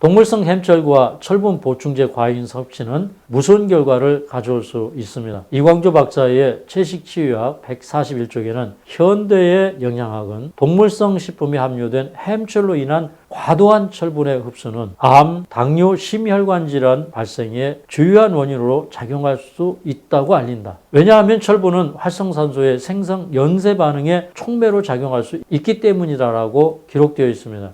동물성 햄철과 철분 보충제 과잉 섭취는 무서운 결과를 가져올 수 있습니다. 이광조 박사의 채식치유학 141쪽에는 현대의 영양학은 동물성 식품이 함유된 햄철로 인한 과도한 철분의 흡수는 암, 당뇨, 심혈관 질환 발생의 주요한 원인으로 작용할 수 있다고 알린다. 왜냐하면 철분은 활성산소의 생성 연쇄 반응에 촉매로 작용할 수 있기 때문이라고 기록되어 있습니다.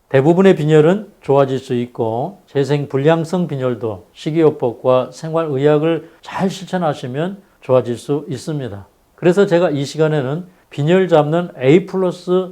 대부분의 빈혈은 좋아질 수 있고 재생불량성 빈혈도 식이요법과 생활의학을 잘 실천하시면 좋아질 수 있습니다. 그래서 제가 이 시간에는 빈혈 잡는 A+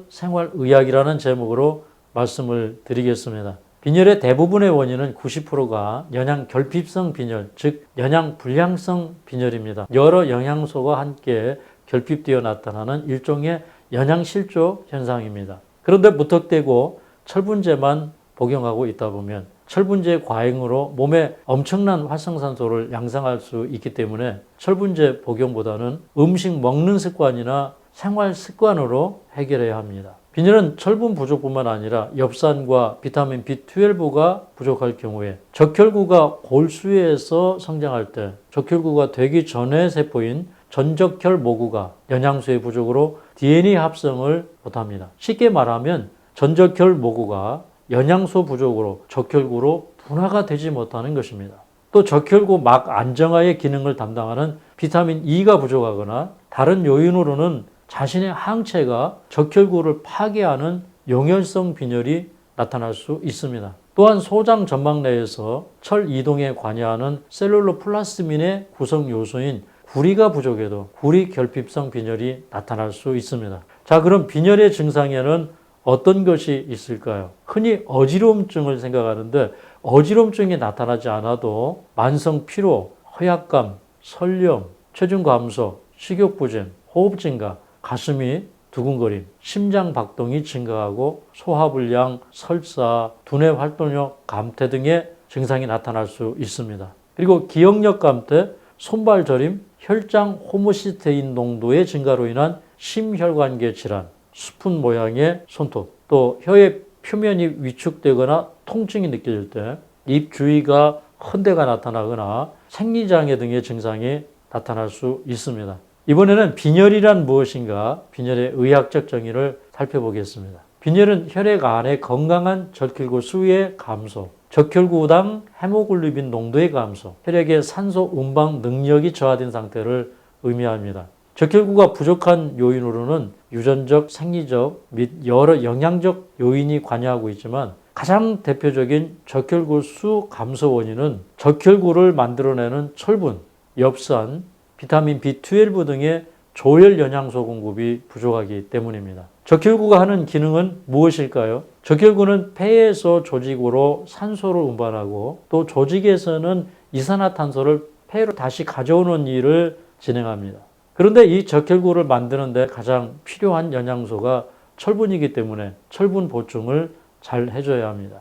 생활의학이라는 제목으로 말씀을 드리겠습니다. 빈혈의 대부분의 원인은 90%가 영양결핍성 빈혈, 즉 영양불량성 빈혈입니다. 여러 영양소가 함께 결핍되어 나타나는 일종의 영양실조 현상입니다. 그런데 무턱대고 철분제만 복용하고 있다 보면 철분제 과잉으로 몸에 엄청난 활성산소를 양성할 수 있기 때문에 철분제 복용보다는 음식 먹는 습관이나 생활 습관으로 해결해야 합니다. 빈혈은 철분 부족뿐만 아니라 엽산과 비타민 B12가 부족할 경우에 적혈구가 골수에서 성장할 때 적혈구가 되기 전의 세포인 전적혈 모구가 영양소의 부족으로 DNA 합성을 못합니다. 쉽게 말하면 전적혈 모구가 영양소 부족으로 적혈구로 분화가 되지 못하는 것입니다. 또 적혈구 막 안정화의 기능을 담당하는 비타민 E가 부족하거나 다른 요인으로는 자신의 항체가 적혈구를 파괴하는 용혈성 빈혈이 나타날 수 있습니다. 또한 소장 점막 내에서 철 이동에 관여하는 셀룰로플라스민의 구성 요소인 구리가 부족해도 구리 결핍성 빈혈이 나타날 수 있습니다. 자, 그럼 빈혈의 증상에는 어떤 것이 있을까요? 흔히 어지러움증을 생각하는데 어지러움증이 나타나지 않아도 만성 피로, 허약감, 설령, 체중 감소, 식욕부진, 호흡 증가, 가슴이 두근거림, 심장 박동이 증가하고 소화불량, 설사, 두뇌 활동력 감퇴 등의 증상이 나타날 수 있습니다. 그리고 기억력 감퇴, 손발 저림, 혈장 호모시스테인 농도의 증가로 인한 심혈관계 질환, 수푼 모양의 손톱, 또 혀의 표면이 위축되거나 통증이 느껴질 때 입 주위가 헌대가 나타나거나 생리장애 등의 증상이 나타날 수 있습니다. 이번에는 빈혈이란 무엇인가 빈혈의 의학적 정의를 살펴보겠습니다. 빈혈은 혈액 안의 건강한 적혈구 수의 감소, 적혈구당 헤모글로빈 농도의 감소, 혈액의 산소 운반 능력이 저하된 상태를 의미합니다. 적혈구가 부족한 요인으로는 유전적, 생리적 및 여러 영양적 요인이 관여하고 있지만 가장 대표적인 적혈구 수 감소 원인은 적혈구를 만들어내는 철분, 엽산, 비타민 B12 등의 조혈 영양소 공급이 부족하기 때문입니다. 적혈구가 하는 기능은 무엇일까요? 적혈구는 폐에서 조직으로 산소를 운반하고 또 조직에서는 이산화탄소를 폐로 다시 가져오는 일을 진행합니다. 그런데 이 적혈구를 만드는 데 가장 필요한 영양소가 철분이기 때문에 철분 보충을 잘 해줘야 합니다.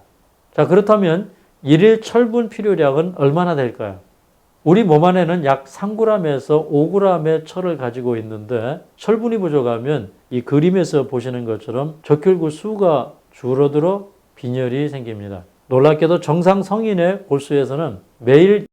자, 그렇다면 일일 철분 필요량은 얼마나 될까요? 우리 몸 안에는 약 3g에서 5g의 철을 가지고 있는데 철분이 부족하면 이 그림에서 보시는 것처럼 적혈구 수가 줄어들어 빈혈이 생깁니다. 놀랍게도 정상 성인의 골수에서는 매일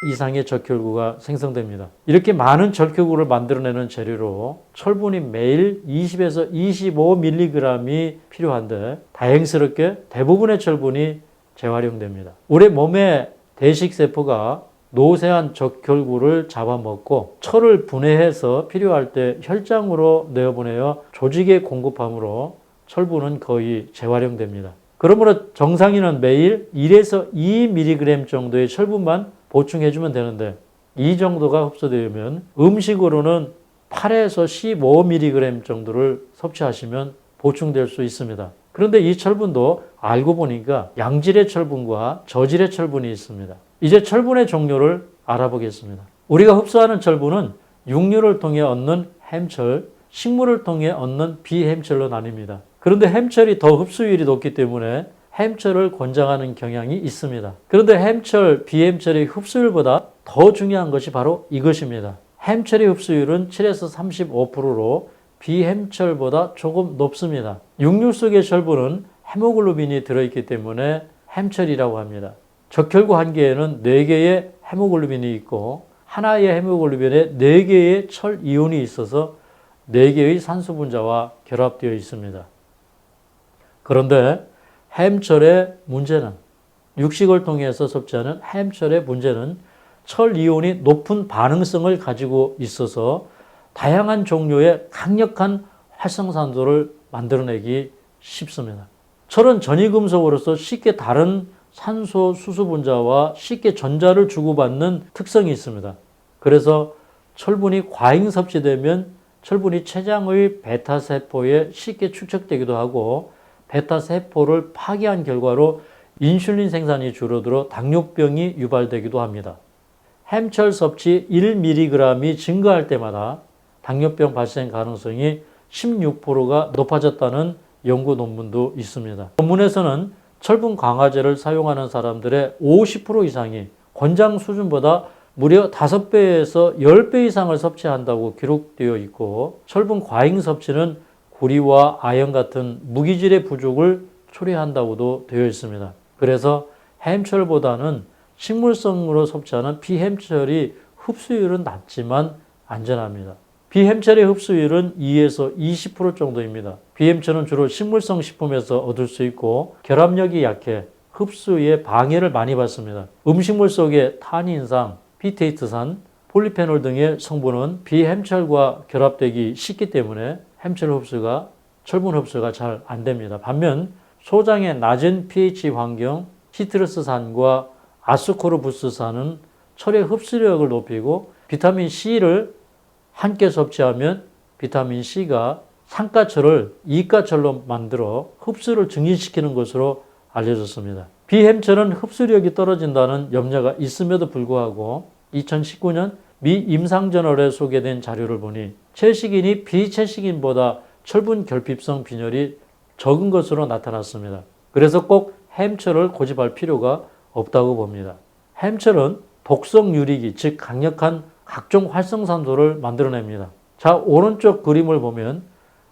이상의 적혈구가 생성됩니다. 이렇게 많은 적혈구를 만들어내는 재료로 철분이 매일 20에서 25mg이 필요한데 다행스럽게 대부분의 철분이 재활용됩니다. 우리 몸의 대식세포가 노쇠한 적혈구를 잡아먹고 철을 분해해서 필요할 때 혈장으로 내어보내어 조직에 공급하므로 철분은 거의 재활용됩니다. 그러므로 정상인은 매일 1에서 2mg 정도의 철분만 보충해주면 되는데 이 정도가 흡수되면 음식으로는 8에서 15mg 정도를 섭취하시면 보충될 수 있습니다. 그런데 이 철분도 알고 보니까 양질의 철분과 저질의 철분이 있습니다. 이제 철분의 종류를 알아보겠습니다. 우리가 흡수하는 철분은 육류를 통해 얻는 햄철, 식물을 통해 얻는 비햄철로 나뉩니다. 그런데 햄철이 더 흡수율이 높기 때문에 햄철을 권장하는 경향이 있습니다. 그런데 햄철, 비햄철의 흡수율보다 더 중요한 것이 바로 이것입니다. 햄철의 흡수율은 7에서 35%로 비햄철보다 조금 높습니다. 육류 속의 철분은 헤모글로빈이 들어있기 때문에 햄철이라고 합니다. 적혈구 한 개에는 4개의 헤모글로빈이 있고 하나의 헤모글로빈에 4개의 철 이온이 있어서 4개의 산소 분자와 결합되어 있습니다. 그런데 햄철의 문제는, 육식을 통해서 섭취하는 햄철의 문제는 철 이온이 높은 반응성을 가지고 있어서 다양한 종류의 강력한 활성산소를 만들어내기 쉽습니다. 철은 전이금속으로서 쉽게 다른 산소 수소 분자와 쉽게 전자를 주고받는 특성이 있습니다. 그래서 철분이 과잉 섭취되면 철분이 췌장의 베타세포에 쉽게 축적되기도 하고 베타세포를 파괴한 결과로 인슐린 생산이 줄어들어 당뇨병이 유발되기도 합니다. 햄철 섭취 1mg이 증가할 때마다 당뇨병 발생 가능성이 16%가 높아졌다는 연구 논문도 있습니다. 논문에서는 철분 강화제를 사용하는 사람들의 50% 이상이 권장 수준보다 무려 5배에서 10배 이상을 섭취한다고 기록되어 있고 철분 과잉 섭취는 구리와 아연 같은 무기질의 부족을 초래한다고도 되어 있습니다. 그래서 햄철보다는 식물성으로 섭취하는 비햄철이 흡수율은 낮지만 안전합니다. 비햄철의 흡수율은 2에서 20% 정도입니다. 비햄철은 주로 식물성 식품에서 얻을 수 있고 결합력이 약해 흡수에 방해를 많이 받습니다. 음식물 속의 탄닌산, 피테이트산, 폴리페놀 등의 성분은 비햄철과 결합되기 쉽기 때문에 햄철 흡수가, 철분 흡수가 잘 안 됩니다. 반면 소장의 낮은 pH 환경, 시트러스산과 아스코르부스산은 철의 흡수력을 높이고 비타민 C를 함께 섭취하면 비타민 C가 산가철을 이가철로 만들어 흡수를 증진시키는 것으로 알려졌습니다. 비햄철은 흡수력이 떨어진다는 염려가 있음에도 불구하고 2019년 미 임상저널에 소개된 자료를 보니 채식인이 비채식인보다 철분 결핍성 빈혈이 적은 것으로 나타났습니다. 그래서 꼭 햄철을 고집할 필요가 없다고 봅니다. 햄철은 독성 유리기, 즉 강력한 각종 활성산소를 만들어냅니다. 자, 오른쪽 그림을 보면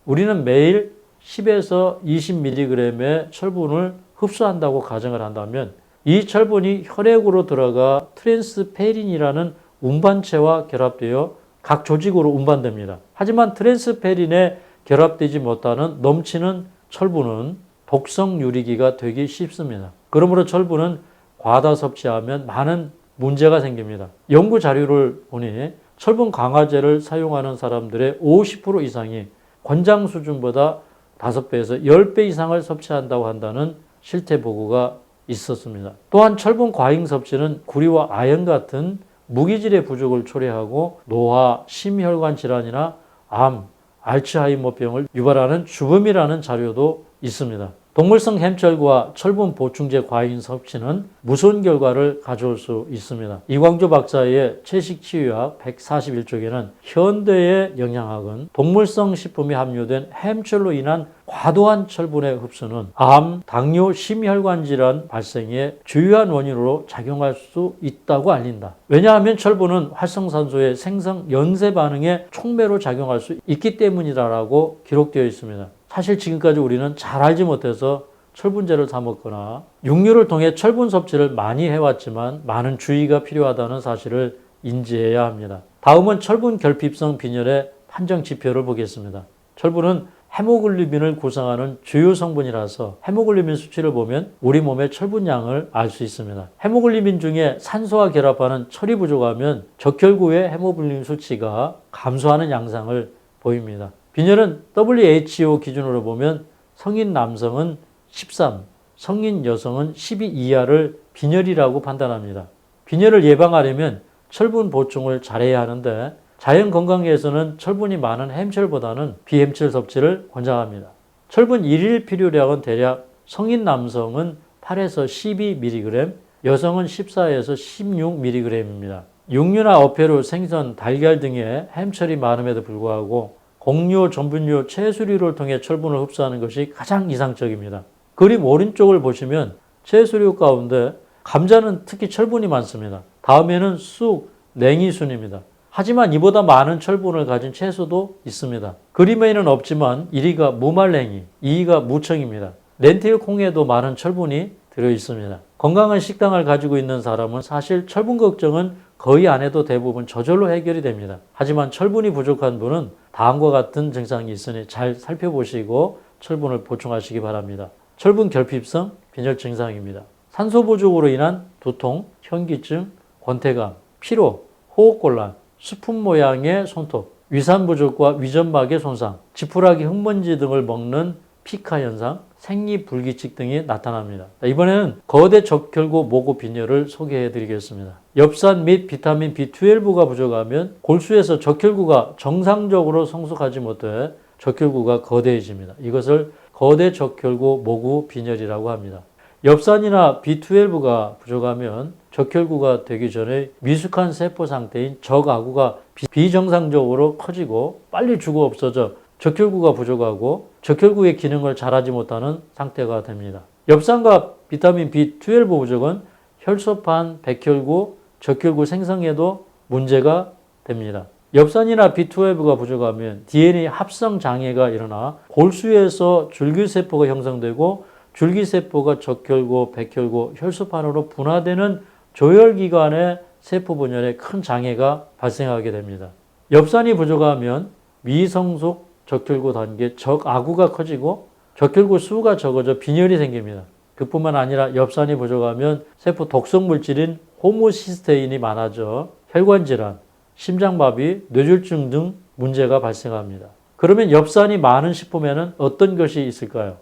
우리는 매일 10에서 20mg의 철분을 흡수한다고 가정을 한다면 이 철분이 혈액으로 들어가 트랜스페린이라는 운반체와 결합되어 각 조직으로 운반됩니다. 하지만 트랜스페린에 결합되지 못하는 넘치는 철분은 독성 유리기가 되기 쉽습니다. 그러므로 철분은 과다 섭취하면 많은 문제가 생깁니다. 연구 자료를 보니 철분 강화제를 사용하는 사람들의 50% 이상이 권장 수준보다 5배에서 10배 이상을 섭취한다고 한다는 실태 보고가 있었습니다. 또한 철분 과잉 섭취는 구리와 아연 같은 무기질의 부족을 초래하고 노화, 심혈관 질환이나 암, 알츠하이머병을 유발하는 주범이라는 자료도 있습니다. 동물성 햄철과 철분 보충제 과잉 섭취는 무서운 결과를 가져올 수 있습니다. 이광조 박사의 채식치유학 141쪽에는 현대의 영양학은 동물성 식품이 함유된 햄철로 인한 과도한 철분의 흡수는 암, 당뇨, 심혈관 질환 발생의 주요한 원인으로 작용할 수 있다고 알린다. 왜냐하면 철분은 활성산소의 생성 연쇄 반응에 촉매로 작용할 수 있기 때문이라고 기록되어 있습니다. 사실 지금까지 우리는 잘 알지 못해서 철분제를 사 먹거나 육류를 통해 철분 섭취를 많이 해왔지만 많은 주의가 필요하다는 사실을 인지해야 합니다. 다음은 철분 결핍성 빈혈의 판정 지표를 보겠습니다. 철분은 헤모글로빈을 구성하는 주요 성분이라서 헤모글로빈 수치를 보면 우리 몸의 철분량을 알 수 있습니다. 헤모글로빈 중에 산소와 결합하는 철이 부족하면 적혈구의 헤모글로빈 수치가 감소하는 양상을 보입니다. 빈혈은 WHO 기준으로 보면 성인 남성은 13, 성인 여성은 12 이하를 빈혈이라고 판단합니다. 빈혈을 예방하려면 철분 보충을 잘해야 하는데 자연건강계에서는 철분이 많은 햄철보다는 비햄철 섭취를 권장합니다. 철분 일일 필요량은 대략 성인 남성은 8에서 12mg, 여성은 14에서 16mg입니다. 육류나 어패류, 생선, 달걀 등의 햄철이 많음에도 불구하고 곡류, 전분류, 채소류를 통해 철분을 흡수하는 것이 가장 이상적입니다. 그림 오른쪽을 보시면 채소류 가운데 감자는 특히 철분이 많습니다. 다음에는 쑥, 냉이순입니다. 하지만 이보다 많은 철분을 가진 채소도 있습니다. 그림에는 없지만 1위가 무말랭이, 2위가 무청입니다. 렌틸 콩에도 많은 철분이 들어있습니다. 건강한 식단을 가지고 있는 사람은 사실 철분 걱정은 거의 안 해도 대부분 저절로 해결이 됩니다. 하지만 철분이 부족한 분은 다음과 같은 증상이 있으니 잘 살펴보시고 철분을 보충하시기 바랍니다. 철분 결핍성 빈혈 증상입니다. 산소 부족으로 인한 두통, 현기증, 권태감, 피로, 호흡곤란, 수품 모양의 손톱, 위산 부족과 위점막의 손상, 지푸라기 흙먼지 등을 먹는 피카 현상, 생리불규칙 등이 나타납니다. 이번에는 거대 적혈구 모구 빈혈을 소개해 드리겠습니다. 엽산 및 비타민 B12가 부족하면 골수에서 적혈구가 정상적으로 성숙하지 못해 적혈구가 거대해집니다. 이것을 거대 적혈구 모구 빈혈이라고 합니다. 엽산이나 B12가 부족하면 적혈구가 되기 전에 미숙한 세포 상태인 적아구가 비정상적으로 커지고 빨리 죽어 없어져 적혈구가 부족하고 적혈구의 기능을 잘하지 못하는 상태가 됩니다. 엽산과 비타민 B12 부족은 혈소판, 백혈구, 적혈구 생성에도 문제가 됩니다. 엽산이나 B12가 부족하면 DNA 합성 장애가 일어나 골수에서 줄기세포가 형성되고 줄기세포가 적혈구, 백혈구, 혈소판으로 분화되는 조혈기관의 세포 분열에 큰 장애가 발생하게 됩니다. 엽산이 부족하면 미성숙 적혈구 단계 적아구가 커지고 적혈구 수가 적어져 빈혈이 생깁니다. 그뿐만 아니라 엽산이 부족하면 세포 독성 물질인 호모시스테인이 많아져 혈관질환, 심장마비, 뇌졸중 등 문제가 발생합니다. 그러면 엽산이 많은 식품에는 어떤 것이 있을까요?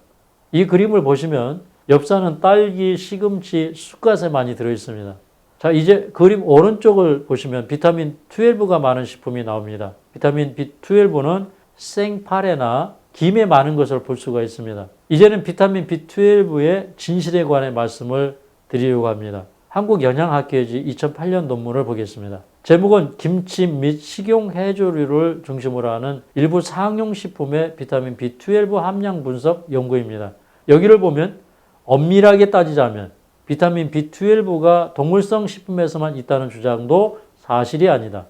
이 그림을 보시면 엽산은 딸기, 시금치, 쑥갓에 많이 들어있습니다. 자, 이제 그림 오른쪽을 보시면 비타민 B12가 많은 식품이 나옵니다. 비타민 B12는 생파래나 김에 많은 것을 볼 수가 있습니다. 이제는 비타민 B12의 진실에 관해 말씀을 드리려고 합니다. 한국영양학회지 2008년 논문을 보겠습니다. 제목은 김치 및 식용해조류를 중심으로 하는 일부 상용식품의 비타민 B12 함량 분석 연구입니다. 여기를 보면 엄밀하게 따지자면 비타민 B12가 동물성 식품에서만 있다는 주장도 사실이 아니다.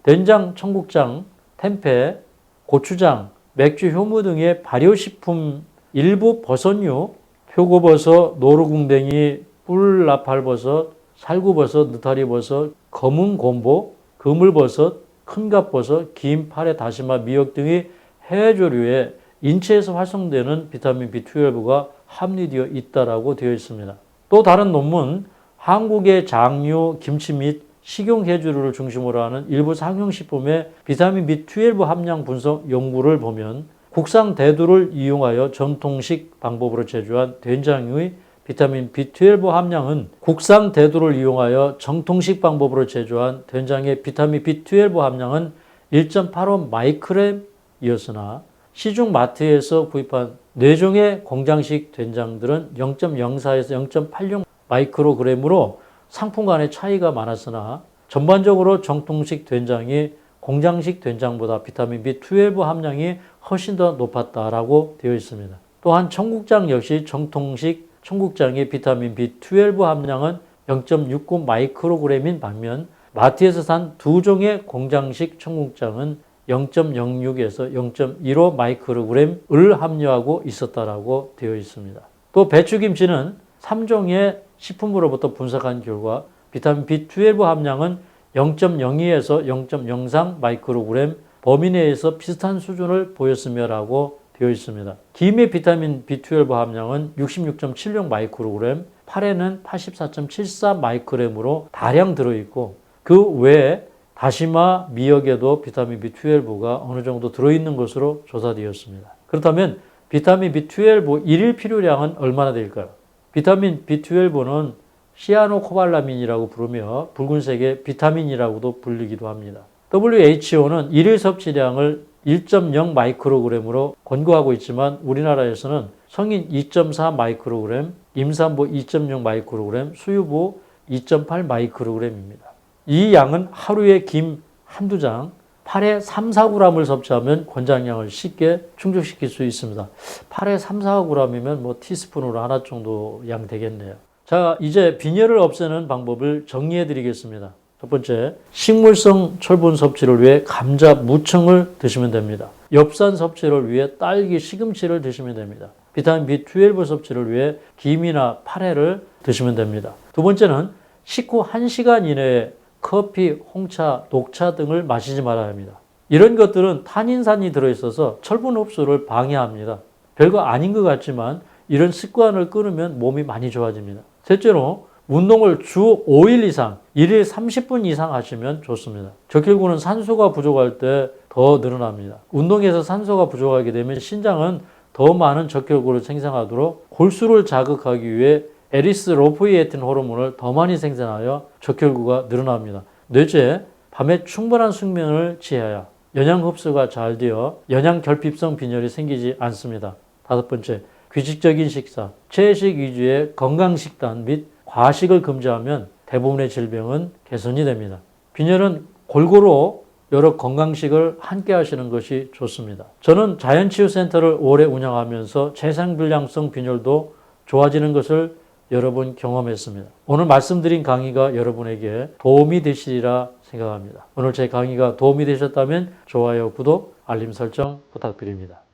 된장, 청국장, 텐페, 고추장, 맥주, 효무 등의 발효식품, 일부 버섯류, 표고버섯, 노루궁뎅이, 뿔나팔버섯, 살구버섯, 느타리버섯, 검은곰보, 그물버섯, 큰갑버섯, 김, 파래, 다시마, 미역 등의 해조류에 인체에서 활성되는 비타민 B12가 함유되어 있다고 되어 있습니다. 또 다른 논문, 한국의 장류, 김치 및 식용해조류를 중심으로 하는 일부 상용식품의 비타민 B12 함량 분석 연구를 보면 국산 대두를 이용하여 전통식 방법으로 제조한 된장의 비타민 B12 함량은 국산 대두를 이용하여 정통식 방법으로 제조한 된장의 비타민 B12 함량은 1.85 마이크램이었으나 시중 마트에서 구입한 뇌종의 공장식 된장들은 0.04에서 0.86 마이크로그램으로 상품 간의 차이가 많았으나 전반적으로 정통식 된장이 공장식 된장보다 비타민 B12 함량이 훨씬 더 높았다라고 되어 있습니다. 또한 청국장 역시 정통식 청국장의 비타민 B12 함량은 0.69 마이크로그램인 반면 마트에서 산 두 종의 공장식 청국장은 0.06에서 0.15 마이크로그램을 함유하고 있었다라고 되어 있습니다. 또 배추김치는 3종의 식품으로부터 분석한 결과 비타민 B12 함량은 0.02에서 0.03 마이크로그램 범위 내에서 비슷한 수준을 보였으며라고 되어 있습니다. 김의 비타민 B12 함량은 66.76 마이크로그램, 파래는 84.74 마이크로그램으로 다량 들어있고 그 외에 다시마, 미역에도 비타민 B12가 어느 정도 들어있는 것으로 조사되었습니다. 그렇다면 비타민 B12 일일 필요량은 얼마나 될까요? 비타민 B12는 시아노코발라민이라고 부르며 붉은색의 비타민이라고도 불리기도 합니다. WHO는 일일 섭취량을 1.0 마이크로그램으로 권고하고 있지만 우리나라에서는 성인 2.4 마이크로그램, 임산부 2.6 마이크로그램, 수유부 2.8 마이크로그램입니다. 이 양은 하루에 김 한두 장, 팔에 3, 4g을 섭취하면 권장량을 쉽게 충족시킬 수 있습니다. 팔에 3, 4g이면 뭐 티스푼으로 하나 정도 양 되겠네요. 자, 이제 빈혈을 없애는 방법을 정리해 드리겠습니다. 첫 번째, 식물성 철분 섭취를 위해 감자 무청을 드시면 됩니다. 엽산 섭취를 위해 딸기 시금치를 드시면 됩니다. 비타민 B12 섭취를 위해 김이나 파래를 드시면 됩니다. 두 번째는 식후 1시간 이내에 커피, 홍차, 녹차 등을 마시지 말아야 합니다. 이런 것들은 탄닌산이 들어있어서 철분 흡수를 방해합니다. 별거 아닌 것 같지만 이런 습관을 끊으면 몸이 많이 좋아집니다. 셋째로 운동을 주 5일 이상, 1일 30분 이상 하시면 좋습니다. 적혈구는 산소가 부족할 때 더 늘어납니다. 운동에서 산소가 부족하게 되면 신장은 더 많은 적혈구를 생성하도록 골수를 자극하기 위해 에리스로포이에틴 호르몬을 더 많이 생산하여 적혈구가 늘어납니다. 넷째, 밤에 충분한 숙면을 취해야 영양 흡수가 잘 되어 영양 결핍성 빈혈이 생기지 않습니다. 다섯 번째, 규칙적인 식사, 채식 위주의 건강 식단 및 과식을 금지하면 대부분의 질병은 개선이 됩니다. 빈혈은 골고루 여러 건강식을 함께 하시는 것이 좋습니다. 저는 자연치유센터를 오래 운영하면서 재생불량성 빈혈도 좋아지는 것을 여러 번 경험했습니다. 오늘 말씀드린 강의가 여러분에게 도움이 되시리라 생각합니다. 오늘 제 강의가 도움이 되셨다면 좋아요, 구독, 알림 설정 부탁드립니다.